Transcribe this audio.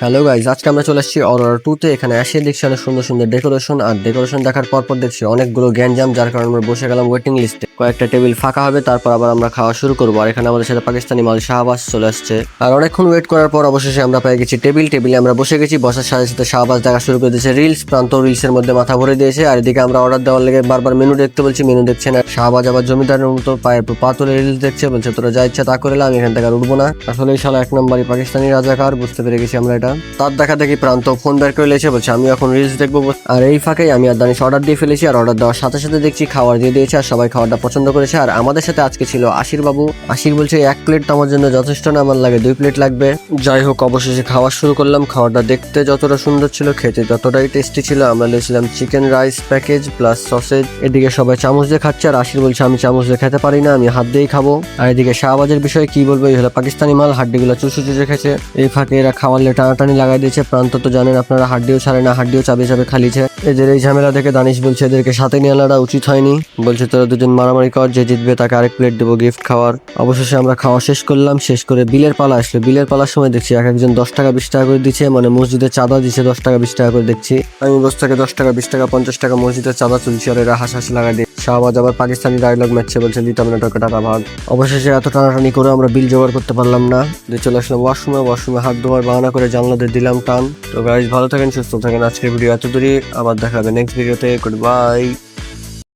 Hello guys, আজকে আমরা চলে আসছি অরোরা 2-তে। এখানে এসে দেখছি অনেক সুন্দর সুন্দর ডেকোরেশন, আর ডেকোরেশন দেখার পর দেখছি অনেকগুলো গ্যাঞ্জাম, যার কারণে আমরা বসে গেলাম ওয়েটিং লিস্টে। কয়েকটা টেবিল ফাঁকা হবে, তারপর আবার আমরা খাওয়া শুরু করবো। আর এখানে আমাদের সাথে পাকিস্তানি মাল শাহবাজ চলে আসছে। আর অনেকক্ষণ ওয়েট করার পর অবশেষে আমরা পেয়ে গেছি টেবিলে আমরা বসে গেছি। বসার সাথে সাথে শাহবাজ দেখা শুরু করে দিয়েছে রিলস। প্রান্ত রিলসের মধ্যে মাথা ভরে দিয়েছে। আর এদিকে আমরা অর্ডার দেওয়ার লেগে বারবার মেনু দেখতে বলছি, মেনু দেখছে না। শাহবাজ আবার জমিদারের মতো পায়ে পা তুলে রিলস দেখছে, বলছে তোরা যা ইচ্ছা তা করে আমি এখান থেকে আর উঠবো না। আসলে এই শালা এক নম্বরই পাকিস্তানি রাজাকার, বুঝতে পেরে গেছি আমরা এটা। তার দেখা দেখি প্রান্ত ফোন বের করে লেছে, বলছে আমি এখন রিলস দেখবো। আর এই ফাঁকেই আমি আর দানিশ অর্ডার দিয়ে ফেলেছি। আর অর্ডার দেওয়ার সাথে সাথে দেখছি খাবার দিয়ে দিয়েছে, আর সবাই খাবারটা পছন্দ করেছে। আর আমাদের সাথে আজকে ছিল আশির বাবু। আশির বলছে 1 প্লেট তো আমার জন্য যথেষ্ট না, আমার লাগে 2 প্লেট লাগবে। যাই হোক, অবশেষে খাওয়া শুরু করলাম। খাবারটা দেখতে যতটা সুন্দর ছিল, খেতে ততটাই টেস্টি ছিল। আমরা নিয়েছিলাম chicken rice package plus sausage. এদিকে সবাই চামচ দিয়ে খাচ্ছে, আর আশির বলছে আমি চামচ দিয়ে খেতে পারি না, আমি হাত দিয়েই খাবো। আর এদিকে শাহবাজের বিষয়ে কি বলবো, এই হলো পাকিস্তানি মাল, হাড্ডিগুলো চুষে চুষে খেছে। এই ফাঁকে এরা খাওয়ালে টানাটানি লাগাই দিয়েছে। প্রান্ত তো জানেন আপনারা, হাড্ডিও ছাড়ে না, হাড্ডিও চাবে চাবে খালিছে। এদের এই ঝামেলা দেখে দানিশ বলছে এদেরকে সাথে নিয়ে আনাটা উচিত হয়নি। বলছে তোরা দুজন মারামারি কর, যে জিতবে তাকে আরেক প্লেট দেবো গিফট খাওয়ার। অবশেষে আমরা খাওয়া শেষ করলাম। শেষ করে বিলের পালা আসলো। বিলের পালার সময় দেখছি এক একজন 10 টাকা 20 টাকা করে দিচ্ছে, মানে মসজিদের চাঁদা দিচ্ছে 10 টাকা 20 টাকা করে। দেখছি আমি বস থেকে 10 টাকা 20 টাকা 50 টাকা মসজিদের চাঁদা তুলছি, আর এরা হাসাহাসি লাগাই দিয়ে শাহবাজ আবার পাকিস্তানি ডায়লগ ম্যাচছে, বলছে দিতাম না টাকা টাকা ভাগ। অবশেষে এত টানাটানি করে আমরা বিল জোগাড় করতে পারলাম না। দিয়ে চলে আসলাম ওয়াশরুমে হাত ধোয়ার বাহানা করে জানলাদের দিলাম টান। তো গাইজ, ভালো থাকেন, সুস্থ থাকেন। আজকের ভিডিও এত দূরই, আবার দেখা হবে নেক্সট ভিডিওতে। Good bye.